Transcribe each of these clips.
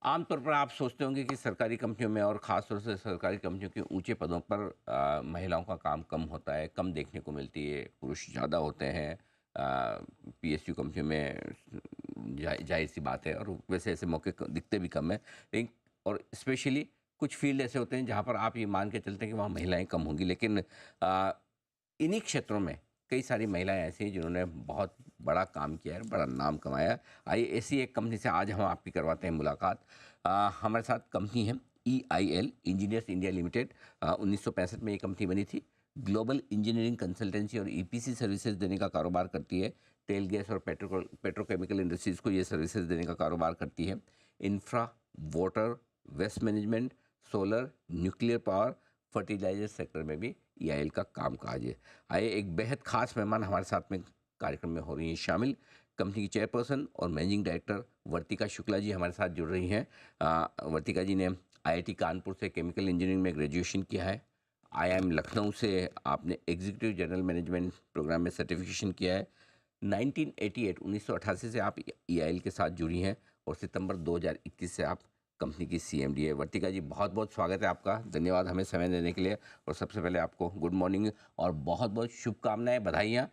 आमतौर पर आप सोचते होंगे कि सरकारी कंपनियों में और ख़ास तौर से सरकारी कंपनियों के ऊंचे पदों पर महिलाओं का काम कम होता है, कम देखने को मिलती है, पुरुष ज़्यादा होते हैं। पीएसयू कंपनियों में जाहिर सी बात है, और वैसे ऐसे मौके दिखते भी कम है। लेकिन और स्पेशली कुछ फील्ड ऐसे होते हैं जहाँ पर आप ये मान के चलते हैं कि वहाँ महिलाएं कम होंगी, लेकिन इन्हीं क्षेत्रों में कई सारी महिलाएं ऐसी हैं जिन्होंने बहुत बड़ा काम किया है, बड़ा नाम कमाया है। आइए ऐसी एक कंपनी से आज हम आपकी करवाते हैं मुलाकात। हमारे साथ कंपनी है EIL, इंजीनियर्स इंडिया लिमिटेड। 1965 में ये कंपनी बनी थी। ग्लोबल इंजीनियरिंग कंसल्टेंसी और EPC सर्विसेज देने का कारोबार करती है। तेल गैस और पेट्रोकेमिकल इंडस्ट्रीज़ को ये सर्विसेज देने का कारोबार करती है। Infra, water, waste management, solar, nuclear power, fertiliser sector में भी EIL का काम काज है। आइए, एक बेहद खास मेहमान हमारे साथ में कार्यक्रम में हो रही हैं शामिल। कंपनी की चेयरपर्सन और मैनेजिंग डायरेक्टर वर्तिका शुक्ला जी हमारे साथ जुड़ रही हैं। वर्तिका जी ने IIT कानपुर से केमिकल इंजीनियरिंग में ग्रेजुएशन किया है। IIM लखनऊ से आपने एग्जीक्यूटिव जनरल मैनेजमेंट प्रोग्राम में सर्टिफिकेशन किया है। 1988 से आप EIL के साथ जुड़ी हैं और सितंबर 2021 से आप कंपनी की CMD है। वर्तिका जी, बहुत बहुत स्वागत है आपका। धन्यवाद हमें समय देने के लिए, और सबसे पहले आपको गुड मॉर्निंग और बहुत बहुत शुभकामनाएं, बधाइयाँ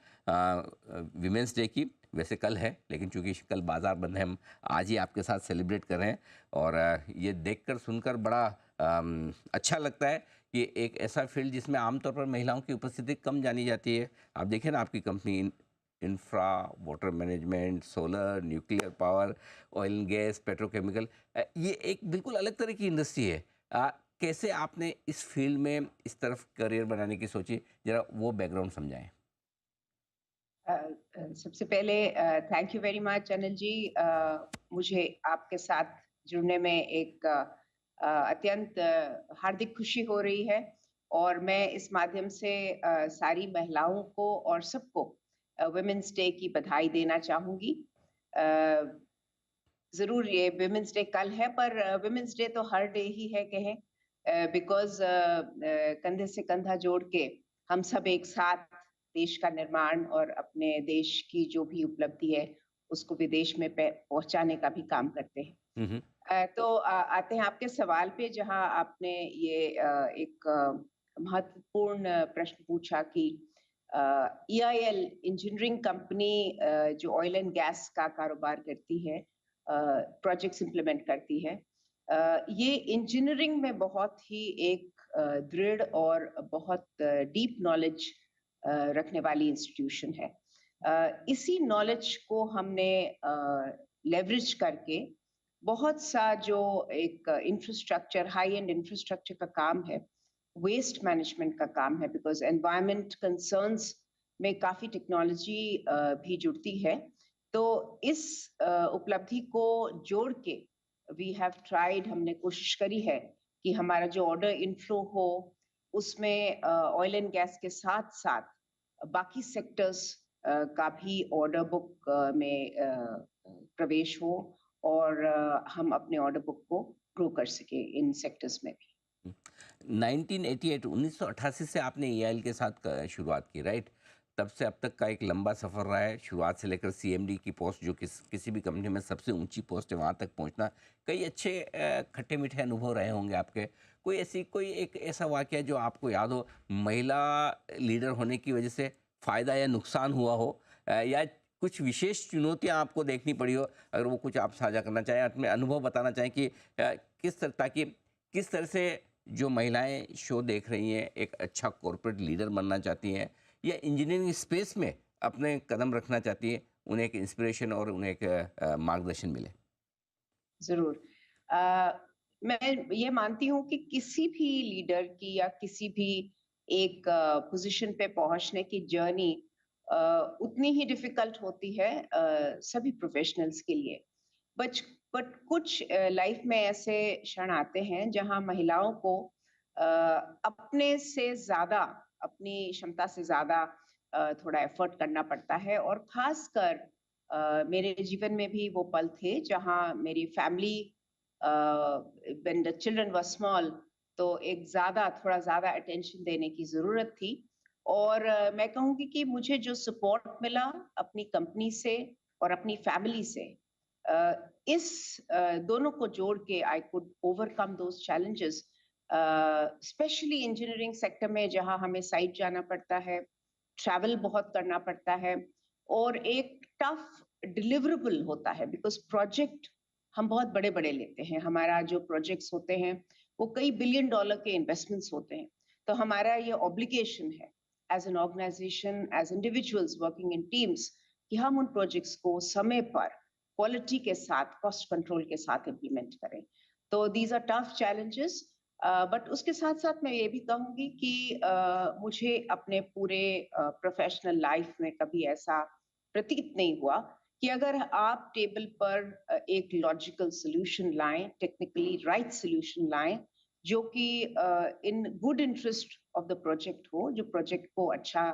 विमेंस डे की। वैसे कल है, लेकिन चूंकि कल बाज़ार बंद है, हम आज ही आपके साथ सेलिब्रेट कर रहे हैं। और ये देखकर सुनकर बड़ा अच्छा लगता है कि एक ऐसा फील्ड जिसमें आमतौर पर महिलाओं की उपस्थिति कम जानी जाती है। आप देखें ना, आपकी company infra, water management, solar, nuclear power, oil and gas, petrochemical, ये एक बिल्कुल अलग तरह की इंडस्ट्री है। कैसे आपने इस फील्ड में इस तरफ करियर बनाने की सोची, जरा वो बैकग्राउंड समझाएं। सबसे पहले thank you very much Anil ji. मुझे आपके साथ जुड़ने में एक अत्यंत हार्दिक खुशी हो रही है, और मैं इस माध्यम से सारी महिलाओं को और सबको वुमेन्स डे की बधाई देना चाहूँगी। ज़रूर ये वुमेन्स डे कल है, पर वुमेन्स डे तो हर डे ही है कहें, बिकॉज़ कंधे से कंधा जोड़ के हम सब एक साथ देश का निर्माण और अपने देश की जो भी उपलब्धि है, उसको विदेश में पहुँचाने का भी काम करते हैं। हम्म। तो आते हैं आपके सवाल पे, जहाँ आपने ये एक महत्वपूर्ण प्रश्न पूछा कि EIL इंजीनियरिंग कंपनी जो ऑयल एंड गैस का कारोबार करती है, प्रोजेक्ट्स इम्प्लीमेंट करती है। ये इंजीनियरिंग में बहुत ही एक दृढ़ और बहुत डीप नॉलेज रखने वाली इंस्टीट्यूशन है। इसी नॉलेज को हमने लेवरेज करके बहुत सा जो एक इंफ्रास्ट्रक्चर, हाई एंड इंफ्रास्ट्रक्चर का काम है, वेस्ट मैनेजमेंट का काम है, बिकॉज एनवायरमेंट कंसर्न्स में काफ़ी टेक्नोलॉजी भी जुड़ती है। तो इस उपलब्धि को जोड़ के वी हैव ट्राइड, हमने कोशिश करी है कि हमारा जो ऑर्डर इनफ्लो हो, उसमें ऑयल एंड गैस के साथ साथ बाकी सेक्टर्स का भी ऑर्डर बुक में प्रवेश हो, और हम अपने ऑर्डर बुक को ग्रो कर सके इन सेक्टर्स में भी। 1988 से आपने EIL के साथ शुरुआत की, राइट? तब से अब तक का एक लंबा सफ़र रहा है, शुरुआत से लेकर CMD की पोस्ट, जो किसी भी कंपनी में सबसे ऊंची पोस्ट है, वहाँ तक पहुँचना। कई अच्छे खट्टे मीठे अनुभव रहे होंगे आपके। कोई एक ऐसा वाक़या जो आपको याद हो, महिला लीडर होने की वजह से फ़ायदा या नुकसान हुआ हो, या कुछ विशेष चुनौतियाँ आपको देखनी पड़ी हो, अगर वो कुछ आप साझा करना चाहें, अपने अनुभव बताना चाहें कि किस तरह, ताकि किस तरह से जो महिलाएं शो देख रही हैं, एक अच्छा कॉर्पोरेट लीडर बनना चाहती हैं या इंजीनियरिंग स्पेस में अपने कदम रखना चाहती हैं, उन्हें एक इंस्पिरेशन और उन्हें एक मार्गदर्शन मिले। ज़रूर। मैं ये मानती हूँ कि किसी भी लीडर की या किसी भी एक पोज़ीशन पे पहुँचने की जर्नी अ, उतनी ही डिफ़िकल्ट होती है सभी प्रोफ़ेशनल्स के लिए। बच बट कुछ लाइफ़ में ऐसे क्षण आते हैं जहाँ महिलाओं को अ, अपने से ज़्यादा, अपनी क्षमता से ज़्यादा थोड़ा एफ़र्ट करना पड़ता है, और ख़ासकर मेरे जीवन में भी वो पल थे जहाँ मेरी family when the children were small, तो एक थोड़ा ज़्यादा अटेंशन देने की ज़रूरत थी। और मैं कहूँगी कि मुझे जो सपोर्ट मिला अपनी कंपनी से और अपनी फैमिली से, इस दोनों को जोड़ के I could overcome those challenges, specially engineering sector में जहां हमें साइट जाना पड़ता है, ट्रैवल बहुत करना पड़ता है और एक टफ डिलीवरेबल होता है बिकॉज प्रोजेक्ट हम बहुत बड़े बड़े लेते हैं। हमारा जो प्रोजेक्ट्स होते हैं वो कई बिलियन डॉलर के इन्वेस्टमेंट्स होते हैं। तो हमारा ये ऑब्लिगेशन है as an organisation, as individuals working in teams, कि हम उन प्रोजेक्ट्स को समय पर क्वालिटी के साथ, कॉस्ट कंट्रोल के साथ इम्प्लीमेंट करें। तो these are tough challenges, but उसके साथ साथ मैं ये भी कहूंगी कि मुझे अपने पूरे प्रोफेशनल लाइफ में कभी ऐसा प्रतीत नहीं हुआ कि अगर आप टेबल पर एक लॉजिकल सॉल्यूशन लाएं, टेक्निकली राइट सॉल्यूशन लाएं, जो कि in good interest of the project हो, जो प्रोजेक्ट को अच्छा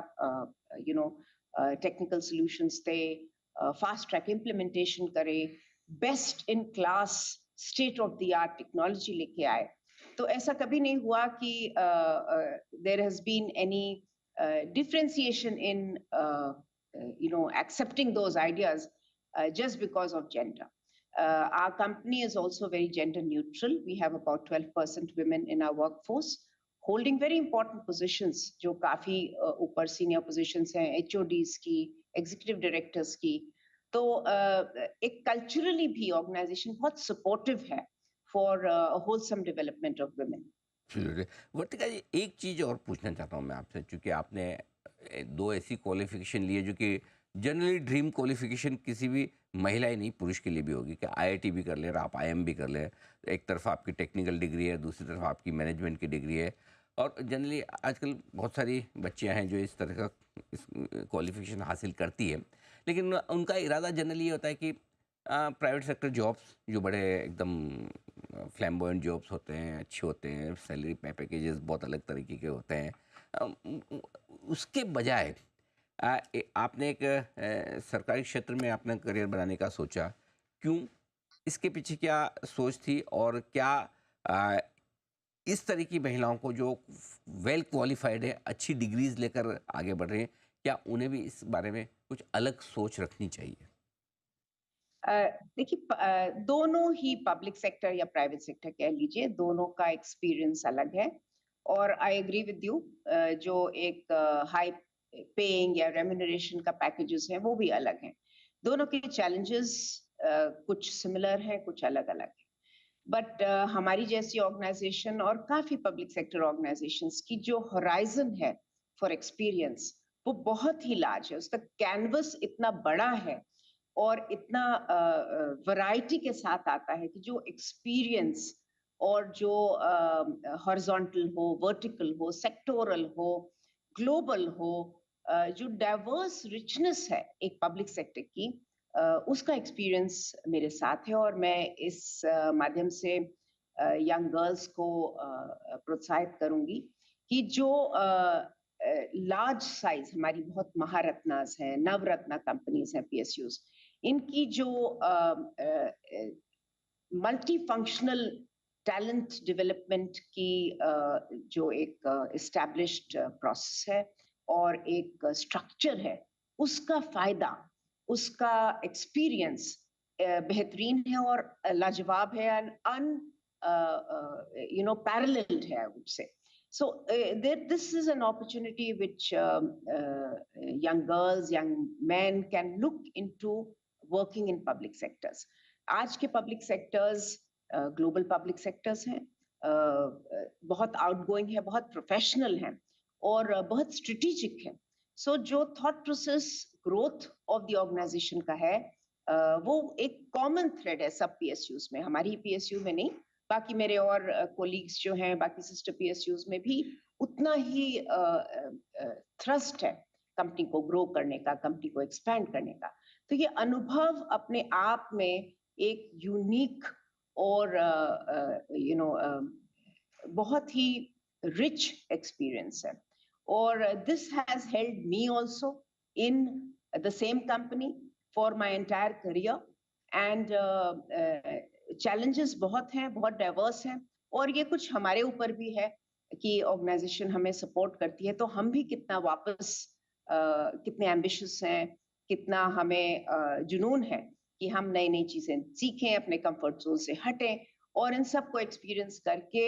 टेक्निकल सॉल्यूशंस दे, फास्ट ट्रैक इम्प्लीमेंटेशन करे, best in class state of the art technology लेके आए। तो ऐसा कभी नहीं हुआ कि there has been any differentiation इन accepting those ideas just because of gender. Our company is also very gender neutral. We have about 12% women in our workforce holding very important positions, जो काफी ऊपर senior positions हैं, HODs की, executive directors की। तो एक culturally भी organization बहुत supportive है for wholesome development of women. Absolutely. वर्तिका जी, एक चीज़ और पूछना चाहता हूँ मैं आपसे, चूँकि आपने दो ऐसी क्वालिफिकेशन ली है जो कि जनरली ड्रीम क्वालिफिकेशन किसी भी महिला ही नहीं, पुरुष के लिए भी होगी कि आईआईटी भी कर ले, आप आईएम भी कर ले। एक तरफ आपकी टेक्निकल डिग्री है, दूसरी तरफ आपकी मैनेजमेंट की डिग्री है। और जनरली आजकल बहुत सारी बच्चियां हैं जो इस तरह का इस क्वालिफिकेशन हासिल करती है, लेकिन उनका इरादा जनरली ये होता है कि प्राइवेट सेक्टर जॉब्स जो बड़े एकदम फ्लैम्बॉयंट जॉब्स होते हैं, अच्छे होते हैं, सैलरी पैकेजेस बहुत अलग तरीके के होते हैं। उसके बजाय आपने एक सरकारी क्षेत्र में अपना करियर बनाने का सोचा, क्यों? इसके पीछे क्या सोच थी? और क्या अ, इस तरह की महिलाओं को जो वेल क्वालिफाइड है, अच्छी डिग्रीज लेकर आगे बढ़ रहे हैं, क्या उन्हें भी इस बारे में कुछ अलग सोच रखनी चाहिए? देखिए, दोनों ही पब्लिक सेक्टर या प्राइवेट सेक्टर कह लीजिए, दोनों का एक्सपीरियंस अलग है। और आई एग्री विद यू, जो एक हाई पेइंग या रेम्यूनरेशन का पैकेजेस हैं वो भी अलग हैं। दोनों के चैलेंजेस कुछ सिमिलर हैं, कुछ अलग अलग हैं। बट हमारी जैसी ऑर्गेनाइजेशन और काफी पब्लिक सेक्टर ऑर्गेनाइजेशंस की जो होराइजन है फॉर एक्सपीरियंस वो बहुत ही लार्ज है। उसका कैनवस इतना बड़ा है और इतना वैरायटी के साथ आता है कि जो एक्सपीरियंस और जो हॉरिजॉन्टल हो, वर्टिकल हो, सेक्टोरल हो, ग्लोबल हो, जो डाइवर्स रिचनेस है एक पब्लिक सेक्टर की, उसका एक्सपीरियंस मेरे साथ है। और मैं इस माध्यम से यंग गर्ल्स को प्रोत्साहित करूंगी कि जो लार्ज साइज हमारी बहुत महारत्नास हैं, नवरत्ना कंपनीज हैं, पीएसयूज, इनकी जो मल्टी फंक्शनल टैलेंट डेवलपमेंट की जो एक एस्टैब्लिश्ड प्रोसेस है और एक स्ट्रक्चर है, उसका फायदा, उसका एक्सपीरियंस बेहतरीन है और लाजवाब है, एंड पैरेलल्ड है, I would say. So this is an opportunity which young girls, young men can look into working in public sectors. आज के public sectors global public sectors हैं, बहुत outgoing है, बहुत professional हैं और बहुत strategic हैं। So जो thought process growth of the organization का है, वो एक common thread है सब PSUs में, हमारी PSU में नहीं, बाकी मेरे और कोलीग्स जो हैं बाकी सिस्टर पीएसयूज में भी उतना ही थ्रस्ट है कंपनी को ग्रो करने का, कंपनी को एक्सपैंड करने का। तो ये अनुभव अपने आप में एक यूनिक और बहुत ही रिच एक्सपीरियंस है। और this has held me also in the same company for my entire career. And challenges बहुत हैं, बहुत डाइवर्स हैं, और ये कुछ हमारे ऊपर भी है कि ऑर्गेनाइजेशन हमें सपोर्ट करती है तो हम भी कितना वापस कितने एम्बिशियस हैं, कितना हमें जुनून है कि हम नई-नई चीज़ें सीखें, अपने कंफर्ट ज़ोन से हटें और इन सबको एक्सपीरियंस करके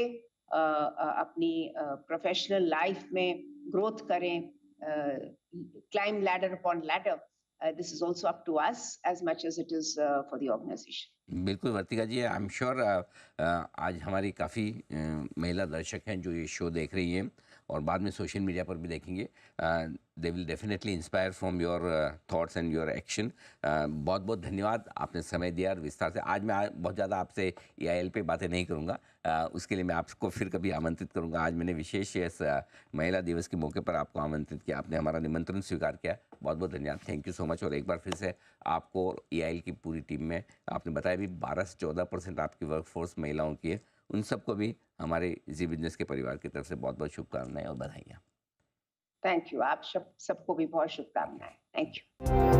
अपनी प्रोफ़ेशनल लाइफ़ में ग्रोथ करें, climb ladder upon ladder. This is also up to us as much as it is for the organization. बिल्कुल वर्तिका जी, आई एम श्योर आज हमारी काफ़ी महिला दर्शक हैं जो ये शो देख रही हैं और बाद में सोशल मीडिया पर भी देखेंगे. They will definitely inspire from your thoughts and your action. बहुत बहुत धन्यवाद, आपने समय दिया और विस्तार से. आज मैं बहुत ज़्यादा आपसे EIL पे बातें नहीं करूँगा, उसके लिए मैं आपको फिर कभी आमंत्रित करूँगा. आज मैंने विशेष इस महिला दिवस के मौके पर आपको आमंत्रित किया, आपने हमारा निमंत्रण स्वीकार किया. बहुत बहुत धन्यवाद, थैंक यू सो मच. और एक बार फिर से आपको और EIL की पूरी टीम में, आपने बताया भी 12 से 14% आपकी वर्कफोर्स महिलाओं की है, उन सबको भी हमारे जी बिजनेस के परिवार की तरफ से बहुत बहुत शुभकामनाएं और बधाइयाँ. Thank you. आप सबको भी बहुत शुभकामनाएँ. Thank you.